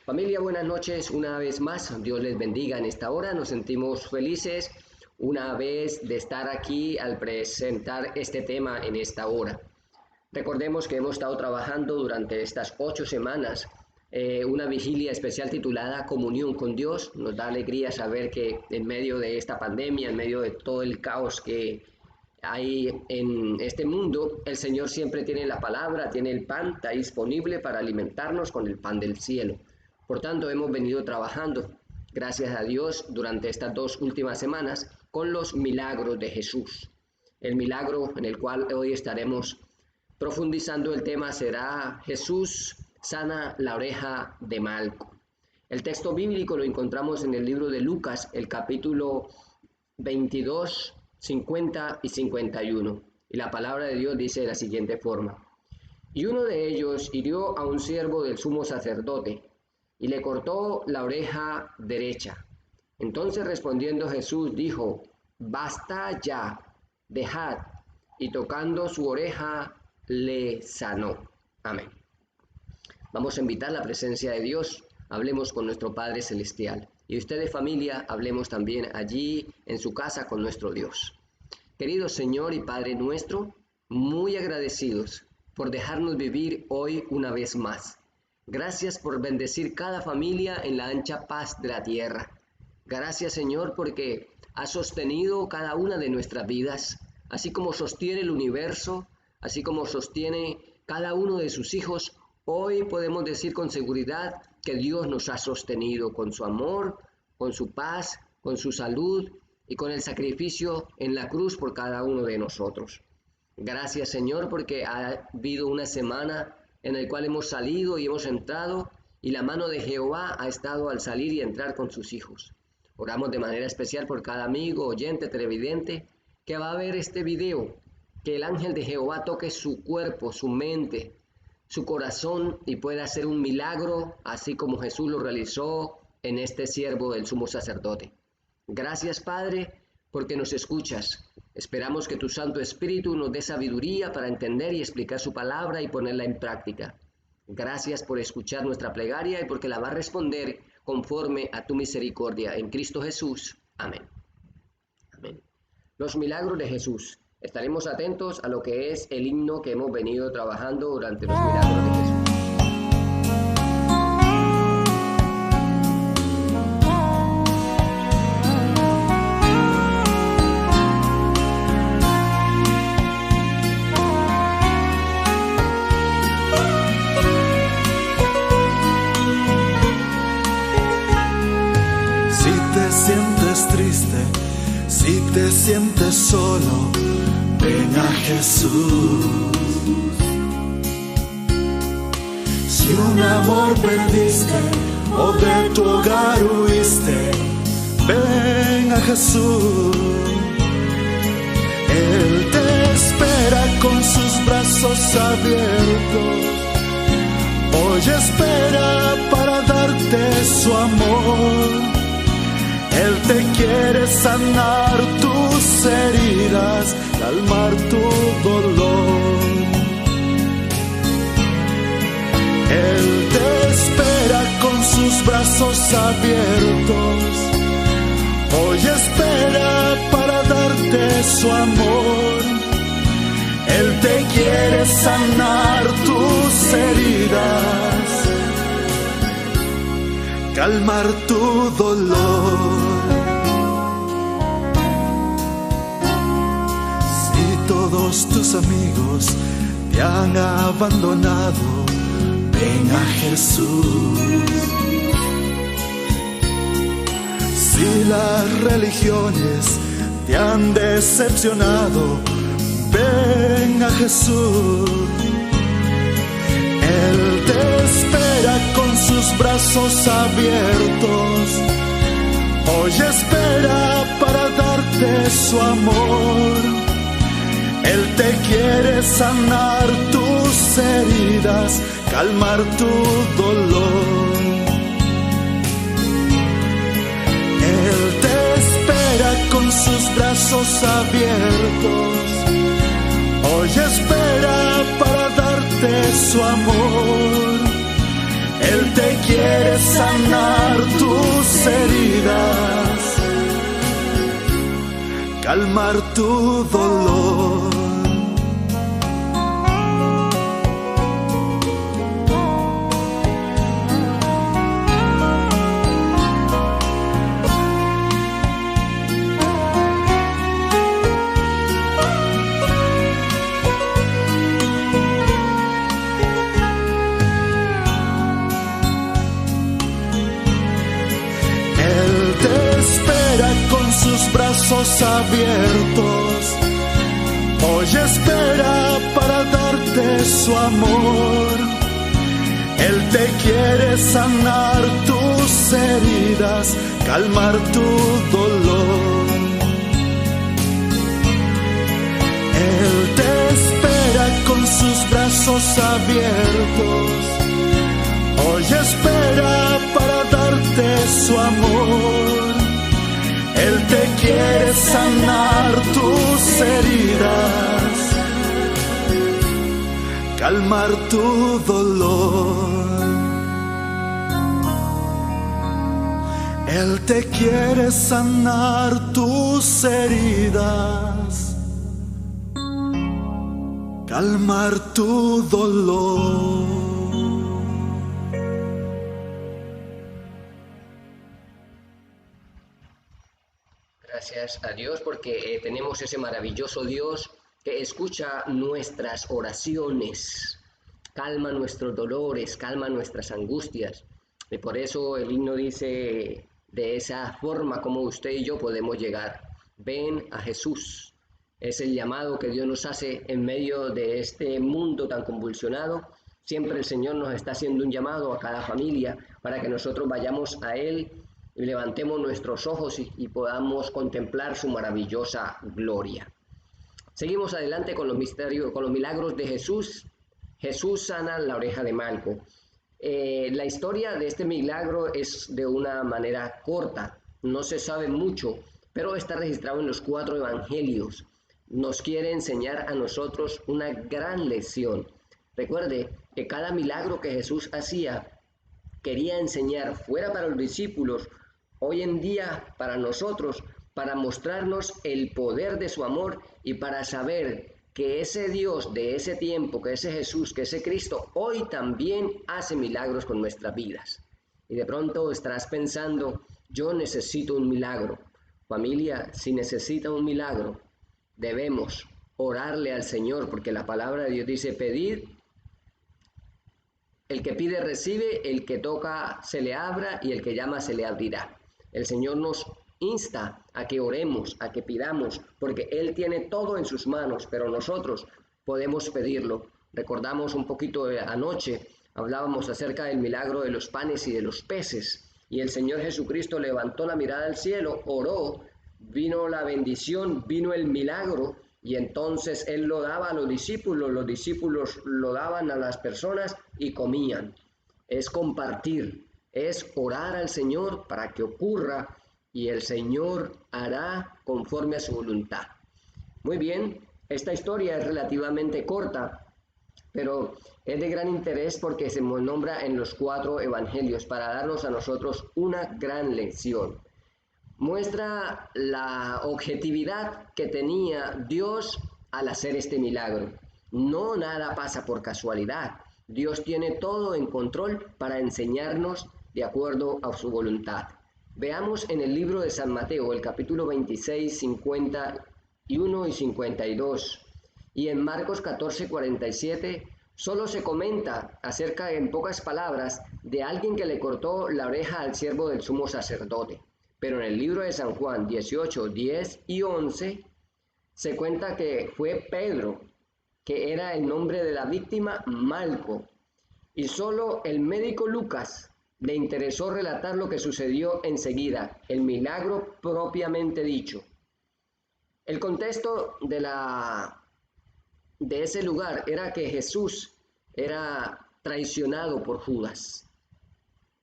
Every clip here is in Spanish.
Familia, buenas noches una vez más. Dios les bendiga en esta hora. Nos sentimos felices una vez de estar aquí al presentar este tema en esta hora. Recordemos que hemos estado trabajando durante estas 8 semanas una vigilia especial titulada Comunión con Dios. Nos da alegría saber que en medio de esta pandemia, en medio de todo el caos que hay en este mundo, el Señor siempre tiene la palabra, tiene el pan, está disponible para alimentarnos con el pan del cielo. Por tanto, hemos venido trabajando, gracias a Dios, durante estas 2 últimas semanas con los milagros de Jesús. El milagro en el cual hoy estaremos profundizando el tema será Jesús sana la oreja de Malco. El texto bíblico lo encontramos en el libro de Lucas, el capítulo 22, 50 y 51. Y la palabra de Dios dice de la siguiente forma: Y uno de ellos hirió a un siervo del sumo sacerdote y le cortó la oreja derecha. Entonces respondiendo Jesús dijo: Basta ya, dejad. Y tocando su oreja le sanó. Amén. Vamos a invitar la presencia de Dios. Hablemos con nuestro Padre Celestial. Y ustedes, familia, hablemos también allí en su casa con nuestro Dios. Querido Señor y Padre nuestro, muy agradecidos por dejarnos vivir hoy una vez más. Gracias por bendecir cada familia en la ancha paz de la tierra. Gracias, Señor, porque has sostenido cada una de nuestras vidas, así como sostiene el universo, así como sostiene cada uno de sus hijos. Hoy podemos decir con seguridad que Dios nos ha sostenido con su amor, con su paz, con su salud y con el sacrificio en la cruz por cada uno de nosotros. Gracias, Señor, porque ha habido una semana en la cual hemos salido y hemos entrado, y la mano de Jehová ha estado al salir y entrar con sus hijos. Oramos de manera especial por cada amigo, oyente, televidente que va a ver este video, que el ángel de Jehová toque su cuerpo, su mente, su corazón y pueda hacer un milagro, así como Jesús lo realizó en este siervo del sumo sacerdote. Gracias, Padre, porque nos escuchas. Esperamos que tu Santo Espíritu nos dé sabiduría para entender y explicar su palabra y ponerla en práctica. Gracias por escuchar nuestra plegaria y porque la va a responder conforme a tu misericordia. En Cristo Jesús. Amén. Amén. Los milagros de Jesús. Estaremos atentos a lo que es el himno que hemos venido trabajando durante los milagros de Jesús. Si te sientes solo, ven a Jesús. Si un amor perdiste o de tu hogar huiste, ven a Jesús. Él te espera con sus brazos abiertos. Hoy espera para darte su amor. Él te quiere sanar tus heridas, calmar tu dolor. Él te espera con sus brazos abiertos. Hoy espera para darte su amor. Él te quiere sanar tus heridas, calmar tu dolor. Si todos tus amigos te han abandonado, ven a Jesús. Si las religiones te han decepcionado, ven a Jesús. Él te espera con sus brazos abiertos. Hoy espera para darte su amor. Él te quiere sanar tus heridas, calmar tu dolor. Él te espera con sus brazos abiertos. Hoy espera para darte su amor. Él te quiere sanar tus heridas, calmar tu dolor. Sus brazos abiertos, hoy espera para darte su amor. Él te quiere sanar tus heridas, calmar tu dolor. Él te espera con sus brazos abiertos, hoy espera para darte su amor. Él te quiere sanar tus heridas, calmar tu dolor. Él te quiere sanar tus heridas, calmar tu dolor. Gracias a Dios porque tenemos ese maravilloso Dios que escucha nuestras oraciones, calma nuestros dolores, calma nuestras angustias. Y por eso el himno dice de esa forma como usted y yo podemos llegar. Ven a Jesús. Es el llamado que Dios nos hace en medio de este mundo tan convulsionado. Siempre el Señor nos está haciendo un llamado a cada familia para que nosotros vayamos a Él y levantemos nuestros ojos y podamos contemplar su maravillosa gloria. Seguimos adelante con los misterios, con los milagros de Jesús. Jesús sana la oreja de Malco. La historia de este milagro es de una manera corta, no se sabe mucho, pero está registrado en los 4 evangelios. Nos quiere enseñar a nosotros una gran lección. Recuerde que cada milagro que Jesús hacía quería enseñar, fuera para los discípulos, hoy en día para nosotros, para mostrarnos el poder de su amor y para saber que ese Dios de ese tiempo, que ese Jesús, que ese Cristo, hoy también hace milagros con nuestras vidas. Y de pronto estarás pensando, yo necesito un milagro. Familia, si necesita un milagro, debemos orarle al Señor, porque la palabra de Dios dice, pedid. El que pide recibe, el que toca se le abra y el que llama se le abrirá. El Señor nos insta a que oremos, a que pidamos, porque Él tiene todo en sus manos, pero nosotros podemos pedirlo. Recordamos un poquito anoche, hablábamos acerca del milagro de los panes y de los peces, y el Señor Jesucristo levantó la mirada al cielo, oró, vino la bendición, vino el milagro, y entonces Él lo daba a los discípulos lo daban a las personas y comían. Es compartir, es orar al Señor para que ocurra y el Señor hará conforme a su voluntad. Muy bien, esta historia es relativamente corta, pero es de gran interés porque se nos nombra en los 4 evangelios para darnos a nosotros una gran lección. Muestra la objetividad que tenía Dios al hacer este milagro. No nada pasa por casualidad. Dios tiene todo en control para enseñarnos de acuerdo a su voluntad. Veamos en el libro de San Mateo, el capítulo 26, 51 y 52. Y en Marcos 14, 47, solo se comenta acerca, en pocas palabras, de alguien que le cortó la oreja al siervo del sumo sacerdote. Pero en el libro de San Juan 18, 10 y 11 se cuenta que fue Pedro, que era el nombre de la víctima, Malco. Y solo el médico Lucas le interesó relatar lo que sucedió enseguida, el milagro propiamente dicho. El contexto de ese lugar era que Jesús era traicionado por Judas.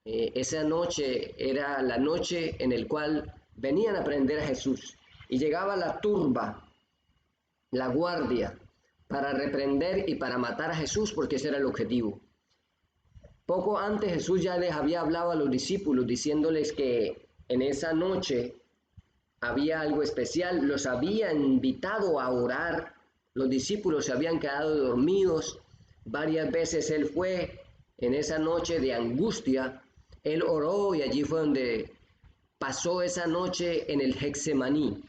Esa noche era la noche en la cual venían a prender a Jesús y llegaba la turba, la guardia, para reprender y para matar a Jesús porque ese era el objetivo. Poco antes Jesús ya les había hablado a los discípulos diciéndoles que en esa noche había algo especial, los había invitado a orar, los discípulos se habían quedado dormidos, varias veces él fue en esa noche de angustia, él oró y allí fue donde pasó esa noche en el Getsemaní.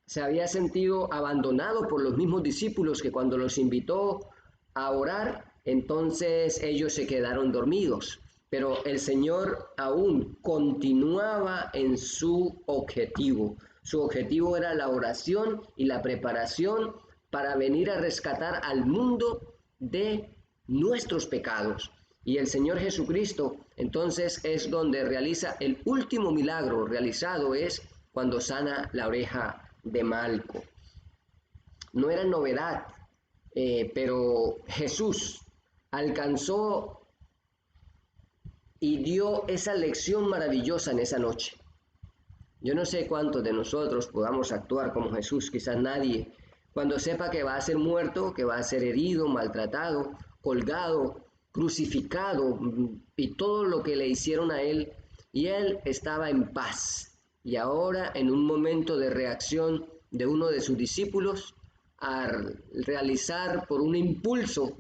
Se había sentido abandonado por los mismos discípulos que cuando los invitó a orar, entonces ellos se quedaron dormidos. Pero el Señor aún continuaba en su objetivo. Su objetivo era la oración y la preparación para venir a rescatar al mundo de nuestros pecados. Y el Señor Jesucristo entonces es donde realiza el último milagro realizado, es cuando sana la oreja de Malco. No era novedad, pero Jesús alcanzó y dio esa lección maravillosa en esa noche. Yo no sé cuántos de nosotros podamos actuar como Jesús, quizás nadie, cuando sepa que va a ser muerto, que va a ser herido, maltratado, colgado, crucificado y todo lo que le hicieron a él, y él estaba en paz. Y ahora, en un momento de reacción de uno de sus discípulos, a realizar por un impulso,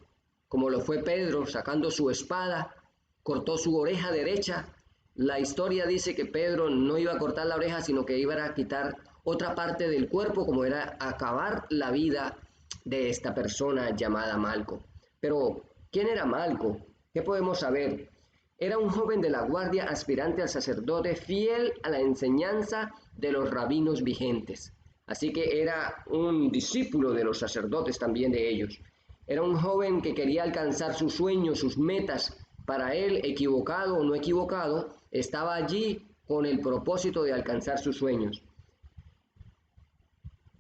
como lo fue Pedro, sacando su espada, cortó su oreja derecha. La historia dice que Pedro no iba a cortar la oreja, sino que iba a quitar otra parte del cuerpo, como era acabar la vida de esta persona llamada Malco. Pero, ¿quién era Malco? ¿Qué podemos saber? Era un joven de la guardia aspirante al sacerdote, fiel a la enseñanza de los rabinos vigentes. Así que era un discípulo de los sacerdotes también de ellos. Era un joven que quería alcanzar sus sueños, sus metas. Para él, equivocado o no equivocado, estaba allí con el propósito de alcanzar sus sueños.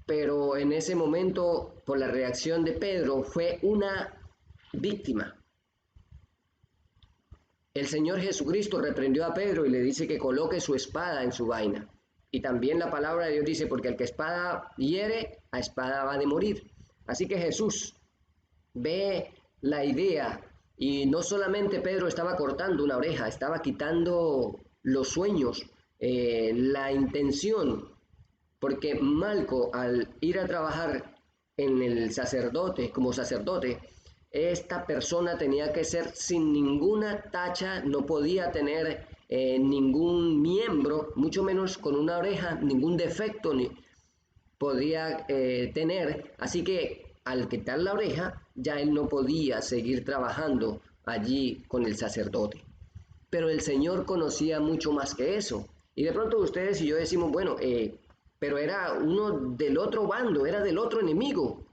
Pero en ese momento, por la reacción de Pedro, fue una víctima. El Señor Jesucristo reprendió a Pedro y le dice que coloque su espada en su vaina. Y también la palabra de Dios dice, porque el que espada hiere, a espada va de morir. Así que Jesús ve la idea, y no solamente Pedro estaba cortando una oreja, estaba quitando los sueños, la intención, porque Malco, al ir a trabajar en el sacerdote, como sacerdote, esta persona tenía que ser sin ninguna tacha, no podía tener ningún miembro, mucho menos con una oreja, ningún defecto ni podía tener. Así que al quitar la oreja, ya él no podía seguir trabajando allí con el sacerdote. Pero el Señor conocía mucho más que eso. Y de pronto ustedes y yo decimos, bueno, pero era uno del otro bando, era del otro enemigo.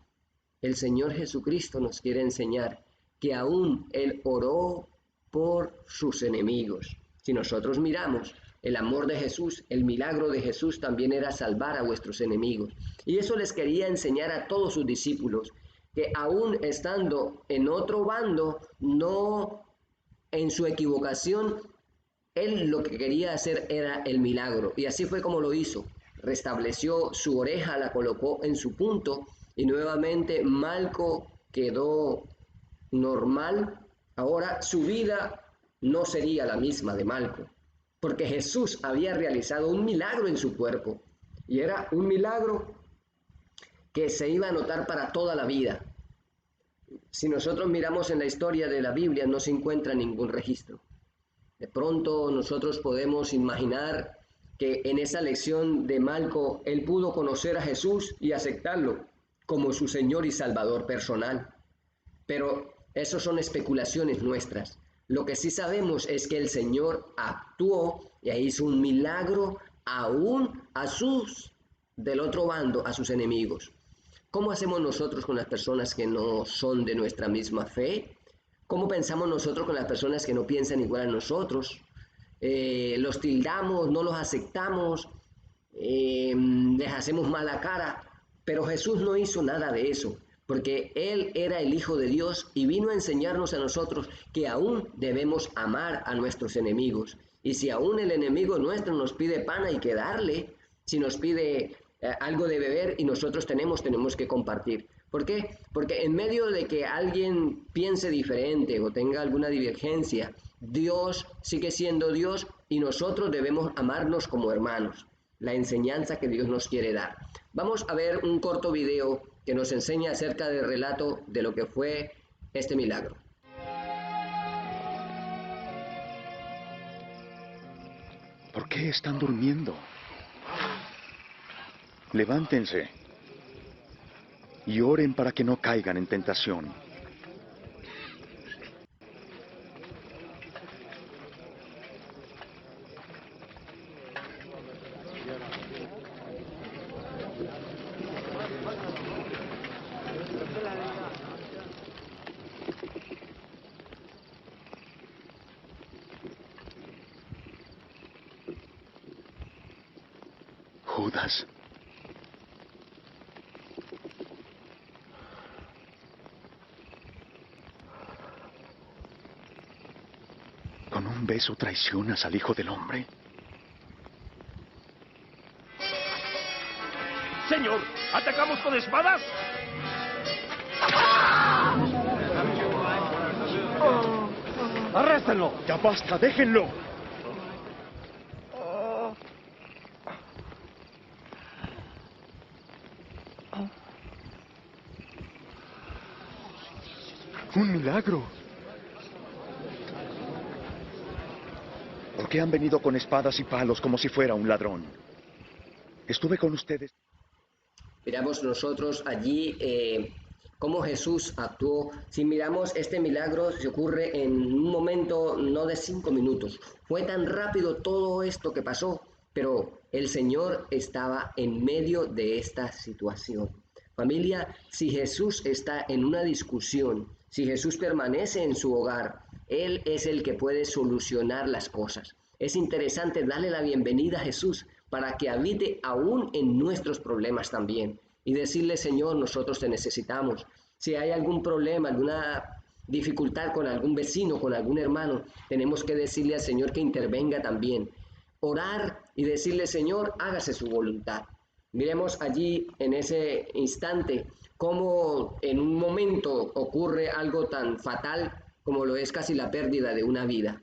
El Señor Jesucristo nos quiere enseñar que aún Él oró por sus enemigos. Si nosotros miramos el amor de Jesús, el milagro de Jesús también era salvar a vuestros enemigos. Y eso les quería enseñar a todos sus discípulos, que aún estando en otro bando, no en su equivocación, Él lo que quería hacer era el milagro. Y así fue como lo hizo. Restableció su oreja, la colocó en su punto y nuevamente Malco quedó normal. Ahora su vida no sería la misma de Malco, porque Jesús había realizado un milagro en su cuerpo y era un milagro que se iba a notar para toda la vida. Si nosotros miramos en la historia de la Biblia, no se encuentra ningún registro. De pronto nosotros podemos imaginar que en esa lección de Malco él pudo conocer a Jesús y aceptarlo como su Señor y Salvador personal. Pero eso son especulaciones nuestras. Lo que sí sabemos es que el Señor actuó y hizo un milagro aún a sus del otro bando, a sus enemigos. ¿Cómo hacemos nosotros con las personas que no son de nuestra misma fe? ¿Cómo pensamos nosotros con las personas que no piensan igual a nosotros? Los tildamos, no los aceptamos, les hacemos mala cara, pero Jesús no hizo nada de eso, porque Él era el Hijo de Dios y vino a enseñarnos a nosotros que aún debemos amar a nuestros enemigos. Y si aún el enemigo nuestro nos pide pan, hay que darle. Si nos pide algo de beber y nosotros tenemos que compartir. ¿Por qué? Porque en medio de que alguien piense diferente o tenga alguna divergencia, Dios sigue siendo Dios y nosotros debemos amarnos como hermanos. La enseñanza que Dios nos quiere dar. Vamos a ver un corto video que nos enseña acerca del relato de lo que fue este milagro. ¿Por qué están durmiendo? Levántense y oren para que no caigan en tentación. Judas. ¿Con un beso traicionas al Hijo del Hombre? Señor, ¿atacamos con espadas? ¡Arréstenlo! ¡Ya basta! ¡Déjenlo! ¡Un milagro! ¿Por qué han venido con espadas y palos como si fuera un ladrón? Estuve con ustedes. Miramos nosotros allí cómo Jesús actuó. Si miramos este milagro, se ocurre en un momento no de 5 minutos. Fue tan rápido todo esto que pasó, pero el Señor estaba en medio de esta situación. Familia, si Jesús está en una discusión, si Jesús permanece en su hogar, Él es el que puede solucionar las cosas. Es interesante darle la bienvenida a Jesús para que habite aún en nuestros problemas también y decirle, Señor, nosotros te necesitamos. Si hay algún problema, alguna dificultad con algún vecino, con algún hermano, tenemos que decirle al Señor que intervenga también. Orar y decirle, Señor, hágase su voluntad. Miremos allí en ese instante cómo en un momento ocurre algo tan fatal como lo es casi la pérdida de una vida.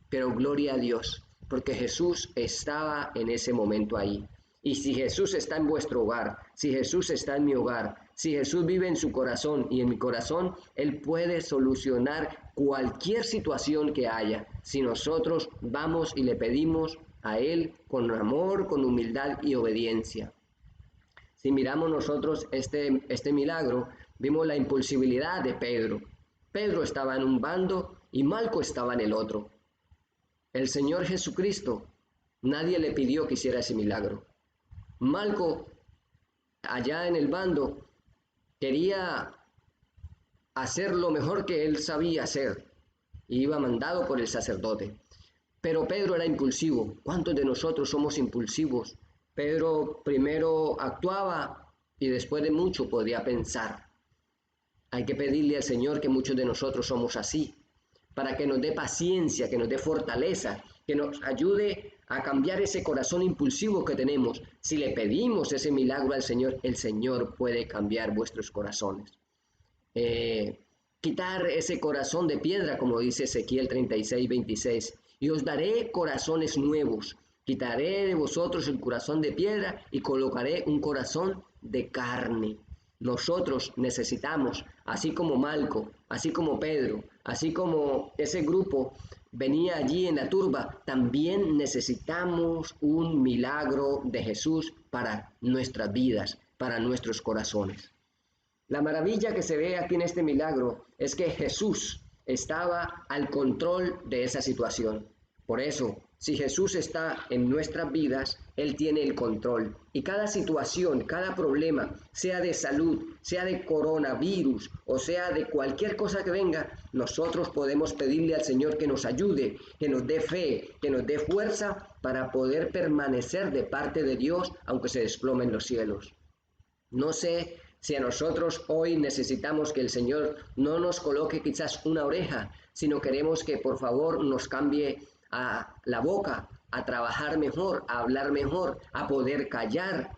Pero gloria a Dios, porque Jesús estaba en ese momento ahí. Y si Jesús está en vuestro hogar, si Jesús está en mi hogar, si Jesús vive en su corazón y en mi corazón, Él puede solucionar cualquier situación que haya. Si nosotros vamos y le pedimos a Él con amor, con humildad y obediencia. Si miramos nosotros este milagro, vimos la impulsibilidad de Pedro. Pedro estaba en un bando y Malco estaba en el otro. El Señor Jesucristo, nadie le pidió que hiciera ese milagro. Malco, allá en el bando, quería hacer lo mejor que él sabía hacer. Iba mandado por el sacerdote. Pero Pedro era impulsivo. ¿Cuántos de nosotros somos impulsivos? Pedro primero actuaba y después de mucho podía pensar. Hay que pedirle al Señor, que muchos de nosotros somos así, para que nos dé paciencia, que nos dé fortaleza, que nos ayude a cambiar ese corazón impulsivo que tenemos. Si le pedimos ese milagro al Señor, el Señor puede cambiar vuestros corazones. Quitar ese corazón de piedra, como dice Ezequiel 36:26, y os daré corazones nuevos. Quitaré de vosotros el corazón de piedra y colocaré un corazón de carne. Nosotros necesitamos, así como Malco, así como Pedro, así como ese grupo venía allí en la turba, también necesitamos un milagro de Jesús para nuestras vidas, para nuestros corazones. La maravilla que se ve aquí en este milagro es que Jesús estaba al control de esa situación. Por eso, si Jesús está en nuestras vidas, Él tiene el control. Y cada situación, cada problema, sea de salud, sea de coronavirus o sea de cualquier cosa que venga, nosotros podemos pedirle al Señor que nos ayude, que nos dé fe, que nos dé fuerza para poder permanecer de parte de Dios aunque se desplomen los cielos. No sé si a nosotros hoy necesitamos que el Señor no nos coloque quizás una oreja, sino queremos que por favor nos cambie a la boca, a trabajar mejor, a hablar mejor, a poder callar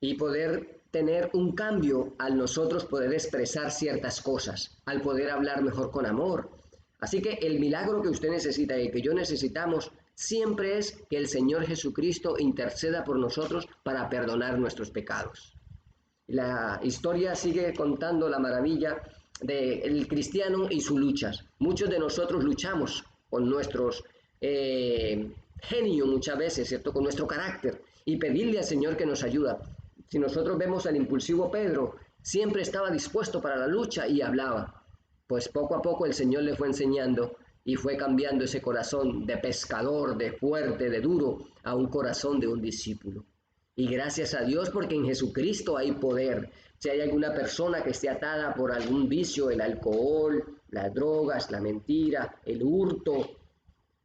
y poder tener un cambio al nosotros poder expresar ciertas cosas, al poder hablar mejor con amor. Así que el milagro que usted necesita y que yo necesitamos siempre es que el Señor Jesucristo interceda por nosotros para perdonar nuestros pecados. La historia sigue contando la maravilla del cristiano y sus luchas. Muchos de nosotros luchamos con nuestros genio muchas veces, ¿cierto? Con nuestro carácter y pedirle al Señor que nos ayuda. Si nosotros vemos al impulsivo Pedro, siempre estaba dispuesto para la lucha y hablaba. Pues poco a poco el Señor le fue enseñando y fue cambiando ese corazón de pescador, de fuerte, de duro, a un corazón de un discípulo. Y gracias a Dios porque en Jesucristo hay poder. Si hay alguna persona que esté atada por algún vicio, el alcohol, las drogas, la mentira, el hurto,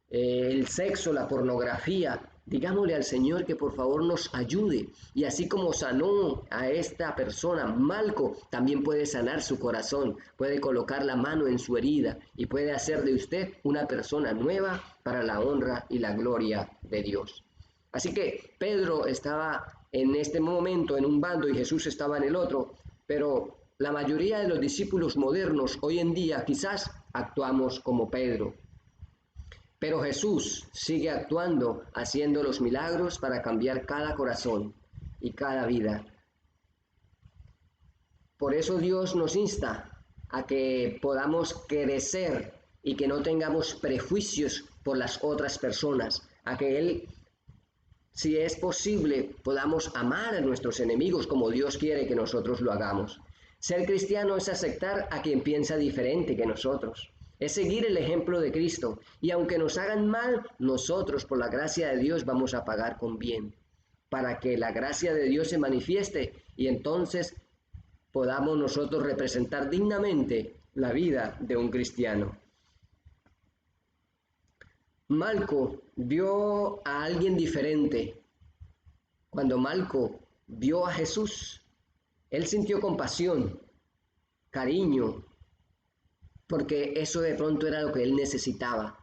el sexo, la pornografía, digámosle al Señor que por favor nos ayude. Y así como sanó a esta persona, Malco también puede sanar su corazón, puede colocar la mano en su herida y puede hacer de usted una persona nueva para la honra y la gloria de Dios. Así que Pedro estaba en este momento en un bando y Jesús estaba en el otro, pero la mayoría de los discípulos modernos hoy en día quizás actuamos como Pedro. Pero Jesús sigue actuando, haciendo los milagros para cambiar cada corazón y cada vida. Por eso Dios nos insta a que podamos crecer y que no tengamos prejuicios por las otras personas, a que Él, si es posible, podamos amar a nuestros enemigos como Dios quiere que nosotros lo hagamos. Ser cristiano es aceptar a quien piensa diferente que nosotros. Es seguir el ejemplo de Cristo. Y aunque nos hagan mal, nosotros por la gracia de Dios vamos a pagar con bien. Para que la gracia de Dios se manifieste y entonces podamos nosotros representar dignamente la vida de un cristiano. Malco vio a alguien diferente. Cuando Malco vio a Jesús, él sintió compasión, cariño, porque eso de pronto era lo que él necesitaba.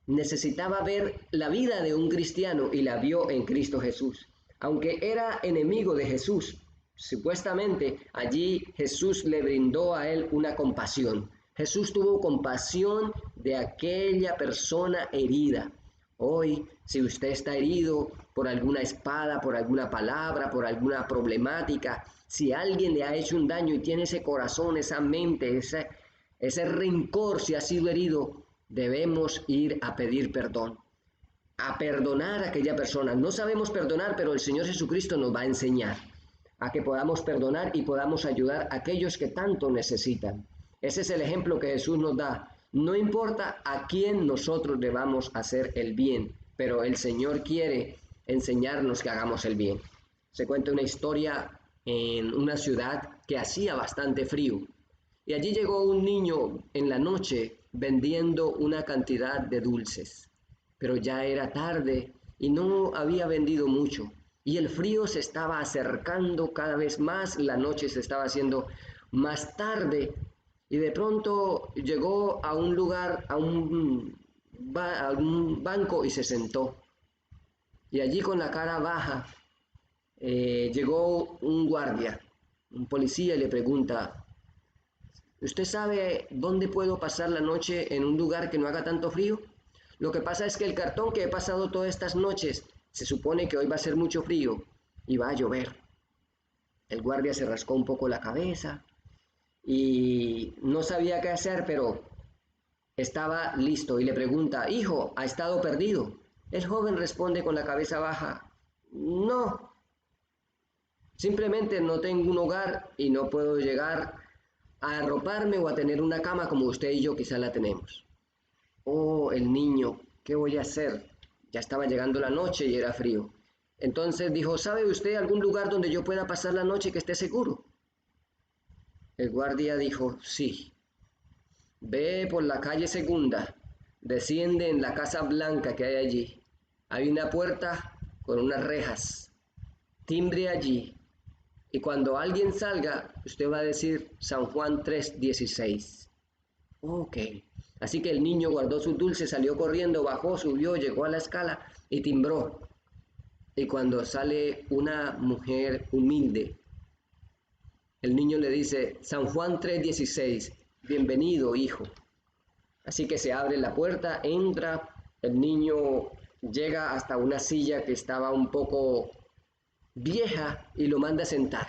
Necesitaba ver la vida de un cristiano y la vio en Cristo Jesús. Aunque era enemigo de Jesús, supuestamente allí Jesús le brindó a él una compasión. Jesús tuvo compasión de aquella persona herida. Hoy, si usted está herido por alguna espada, por alguna palabra, por alguna problemática, si alguien le ha hecho un daño y tiene ese corazón, esa mente, ese rencor, si ha sido herido, debemos ir a pedir perdón, a perdonar a aquella persona. No sabemos perdonar, pero el Señor Jesucristo nos va a enseñar a que podamos perdonar y podamos ayudar a aquellos que tanto necesitan. Ese es el ejemplo que Jesús nos da. No importa a quién nosotros debamos hacer el bien, pero el Señor quiere enseñarnos que hagamos el bien. Se cuenta una historia en una ciudad que hacía bastante frío. Y allí llegó un niño en la noche vendiendo una cantidad de dulces. Pero ya era tarde y no había vendido mucho. Y el frío se estaba acercando cada vez más, la noche se estaba haciendo más tarde. Y de pronto llegó a un lugar, a un banco y se sentó. Y allí con la cara baja llegó un guardia, un policía, y le pregunta: ¿usted sabe dónde puedo pasar la noche en un lugar que no haga tanto frío? Lo que pasa es que el cartón que he pasado todas estas noches, se supone que hoy va a ser mucho frío y va a llover. El guardia se rascó un poco la cabeza y no sabía qué hacer, pero estaba listo y le pregunta: hijo, ¿ha estado perdido? El joven responde con la cabeza baja: no, simplemente no tengo un hogar y no puedo llegar a arroparme o a tener una cama como usted y yo quizá la tenemos. Oh, el niño, ¿qué voy a hacer? Ya estaba llegando la noche y era frío. Entonces dijo: ¿sabe usted algún lugar donde yo pueda pasar la noche que esté seguro? El guardia dijo: sí. Ve por la calle Segunda, desciende en la casa blanca que hay allí. Hay una puerta con unas rejas. Timbre allí. Y cuando alguien salga, usted va a decir San Juan 3:16. Ok. Así que el niño guardó sus dulces, salió corriendo, bajó, subió, llegó a la escala y timbró. Y cuando sale una mujer humilde, el niño le dice, San Juan 3:16, bienvenido, hijo. Así que se abre la puerta, entra, el niño llega hasta una silla que estaba un poco vieja y lo manda a sentar.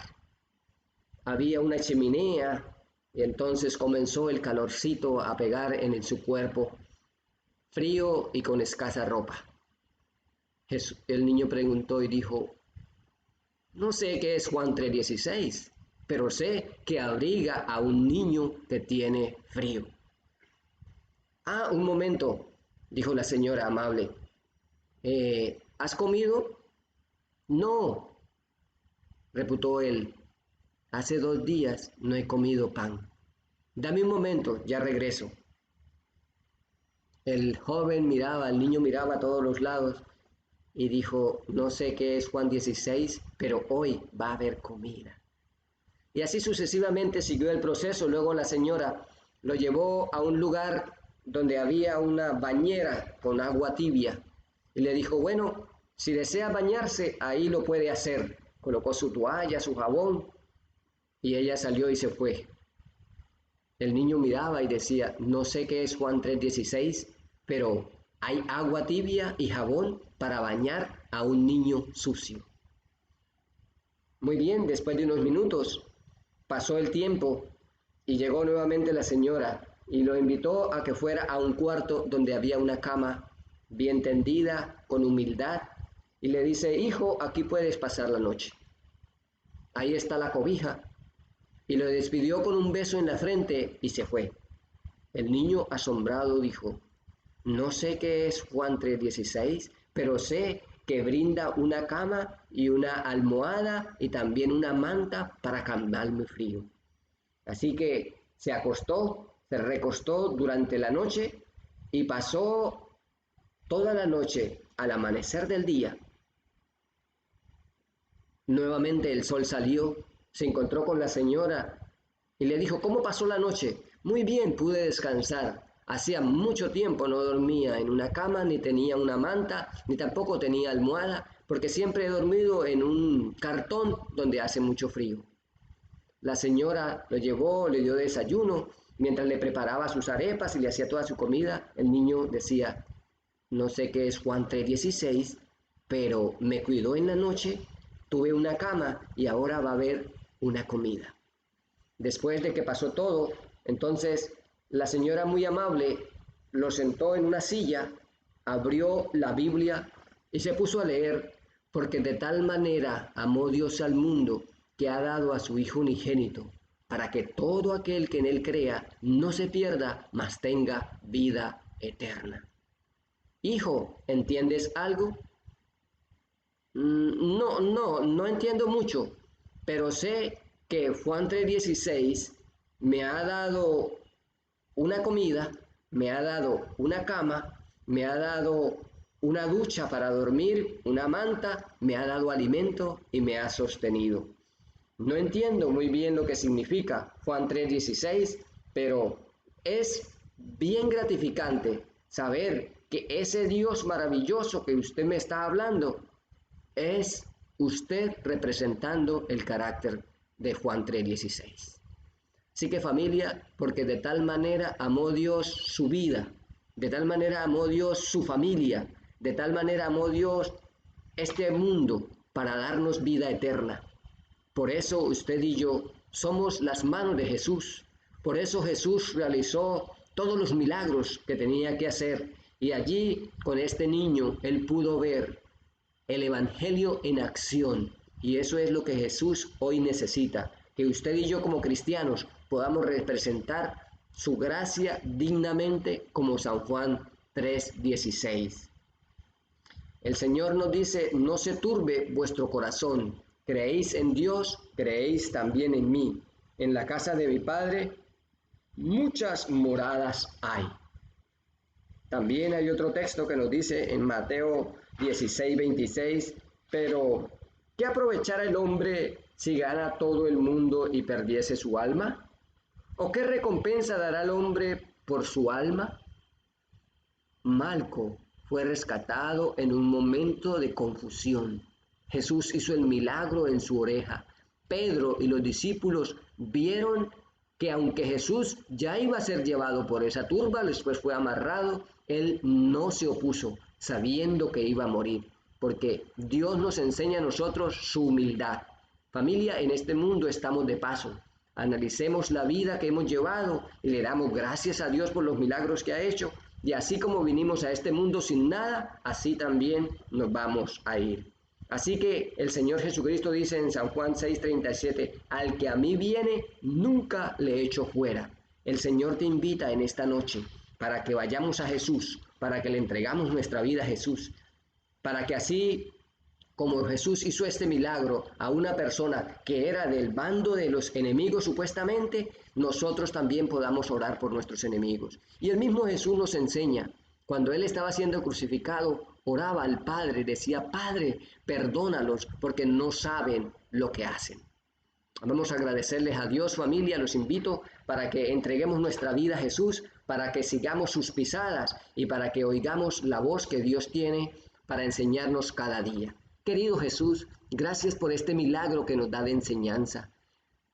Había una chimenea y entonces comenzó el calorcito a pegar en su cuerpo, frío y con escasa ropa. El niño preguntó y dijo, no sé qué es Juan 3:16, pero sé que abriga a un niño que tiene frío. Ah, un momento, dijo la señora amable. ¿Has comido? No, reputó él. Hace 2 días no he comido pan. Dame un momento, ya regreso. El joven miraba, el niño miraba a todos los lados y dijo, no sé qué es Juan 16, pero hoy va a haber comida. Y así sucesivamente siguió el proceso. Luego la señora lo llevó a un lugar donde había una bañera con agua tibia y le dijo, bueno, si desea bañarse, ahí lo puede hacer. Colocó su toalla, su jabón y ella salió y se fue. El niño miraba y decía, no sé qué es Juan 3:16, pero hay agua tibia y jabón para bañar a un niño sucio. Muy bien, después de unos minutos pasó el tiempo y llegó nuevamente la señora y lo invitó a que fuera a un cuarto donde había una cama bien tendida, con humildad, y le dice, hijo, aquí puedes pasar la noche. Ahí está la cobija. Y lo despidió con un beso en la frente y se fue. El niño asombrado dijo, no sé qué es Juan 3:16, pero sé que brinda una cama y una almohada y también una manta para calmarme frío. Así que se acostó, se recostó durante la noche y pasó toda la noche al amanecer del día. Nuevamente el sol salió, se encontró con la señora y le dijo, ¿cómo pasó la noche? Muy bien, pude descansar. Hacía mucho tiempo no dormía en una cama, ni tenía una manta, ni tampoco tenía almohada, porque siempre he dormido en un cartón donde hace mucho frío. La señora lo llevó, le dio desayuno, mientras le preparaba sus arepas y le hacía toda su comida, el niño decía, no sé qué es Juan 3:16, pero me cuidó en la noche, tuve una cama y ahora va a haber una comida. Después de que pasó todo, entonces la señora muy amable lo sentó en una silla, abrió la Biblia y se puso a leer, porque de tal manera amó Dios al mundo que ha dado a su Hijo unigénito, para que todo aquel que en él crea no se pierda, mas tenga vida eterna. Hijo, ¿entiendes algo? No entiendo mucho, pero sé que Juan 3:16 me ha dado una comida, me ha dado una cama, me ha dado una ducha para dormir, una manta, me ha dado alimento y me ha sostenido. No entiendo muy bien lo que significa Juan 3:16, pero es bien gratificante saber que ese Dios maravilloso que usted me está hablando es usted representando el carácter de Juan 3:16. Así que familia, porque de tal manera amó Dios su vida, de tal manera amó Dios su familia, de tal manera amó Dios este mundo para darnos vida eterna. Por eso usted y yo somos las manos de Jesús. Por eso Jesús realizó todos los milagros que tenía que hacer. Y allí con este niño él pudo ver el Evangelio en acción. Y eso es lo que Jesús hoy necesita. Que usted y yo como cristianos podamos representar su gracia dignamente como San Juan 3:16. El Señor nos dice, no se turbe vuestro corazón. Creéis en Dios, creéis también en mí. En la casa de mi Padre muchas moradas hay. También hay otro texto que nos dice en Mateo 16:26, pero ¿qué aprovechará el hombre si gana todo el mundo y perdiese su alma? ¿O qué recompensa dará el hombre por su alma? Malco fue rescatado en un momento de confusión. Jesús hizo el milagro en su oreja, Pedro y los discípulos vieron que aunque Jesús ya iba a ser llevado por esa turba, después fue amarrado, él no se opuso, sabiendo que iba a morir, porque Dios nos enseña a nosotros su humildad. Familia, en este mundo estamos de paso. Analicemos la vida que hemos llevado y le damos gracias a Dios por los milagros que ha hecho. Y así como vinimos a este mundo sin nada, así también nos vamos a ir. Así que el Señor Jesucristo dice en San Juan 6:37, al que a mí viene, nunca le echo fuera. El Señor te invita en esta noche para que vayamos a Jesús, para que le entregamos nuestra vida a Jesús, para que así como Jesús hizo este milagro a una persona que era del bando de los enemigos supuestamente, nosotros también podamos orar por nuestros enemigos. Y el mismo Jesús nos enseña, cuando Él estaba siendo crucificado, oraba al Padre, decía, Padre, perdónalos porque no saben lo que hacen. Vamos a agradecerles a Dios, familia, los invito para que entreguemos nuestra vida a Jesús, para que sigamos sus pisadas y para que oigamos la voz que Dios tiene para enseñarnos cada día. Querido Jesús, gracias por este milagro que nos da de enseñanza.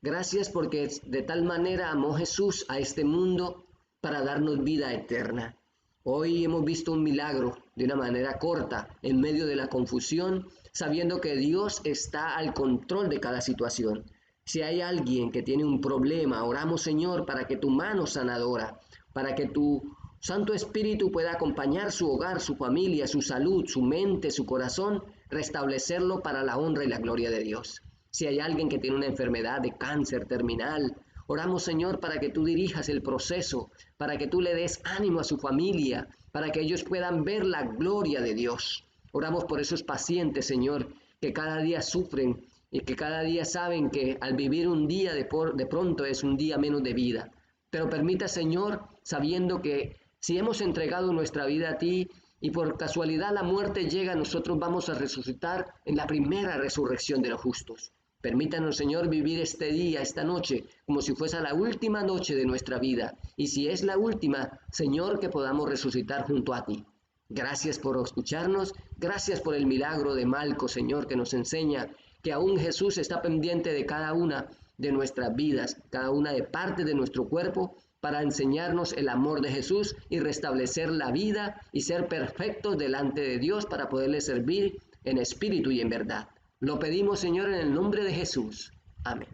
Gracias porque de tal manera amó Jesús a este mundo para darnos vida eterna. Hoy hemos visto un milagro de una manera corta, en medio de la confusión, sabiendo que Dios está al control de cada situación. Si hay alguien que tiene un problema, oramos, Señor, para que tu mano sanadora, para que tu Santo Espíritu pueda acompañar su hogar, su familia, su salud, su mente, su corazón, restablecerlo para la honra y la gloria de Dios. Si hay alguien que tiene una enfermedad de cáncer terminal, oramos, Señor, para que tú dirijas el proceso, para que tú le des ánimo a su familia, para que ellos puedan ver la gloria de Dios. Oramos por esos pacientes, Señor, que cada día sufren y que cada día saben que al vivir un día de pronto es un día menos de vida. Pero permita, Señor, sabiendo que si hemos entregado nuestra vida a ti y por casualidad la muerte llega, nosotros vamos a resucitar en la primera resurrección de los justos. Permítanos, Señor, vivir este día, esta noche, como si fuese la última noche de nuestra vida. Y si es la última, Señor, que podamos resucitar junto a ti. Gracias por escucharnos, gracias por el milagro de Malco, Señor, que nos enseña que aún Jesús está pendiente de cada una de nuestras vidas, cada una de partes de nuestro cuerpo, para enseñarnos el amor de Jesús y restablecer la vida y ser perfectos delante de Dios para poderle servir en espíritu y en verdad. Lo pedimos, Señor, en el nombre de Jesús. Amén.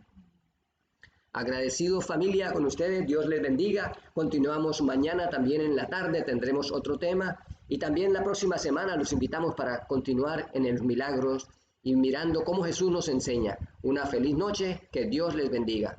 Agradecido, familia, con ustedes. Dios les bendiga. Continuamos mañana también en la tarde. Tendremos otro tema. Y también la próxima semana los invitamos para continuar en los milagros y mirando cómo Jesús nos enseña. Una feliz noche. Que Dios les bendiga.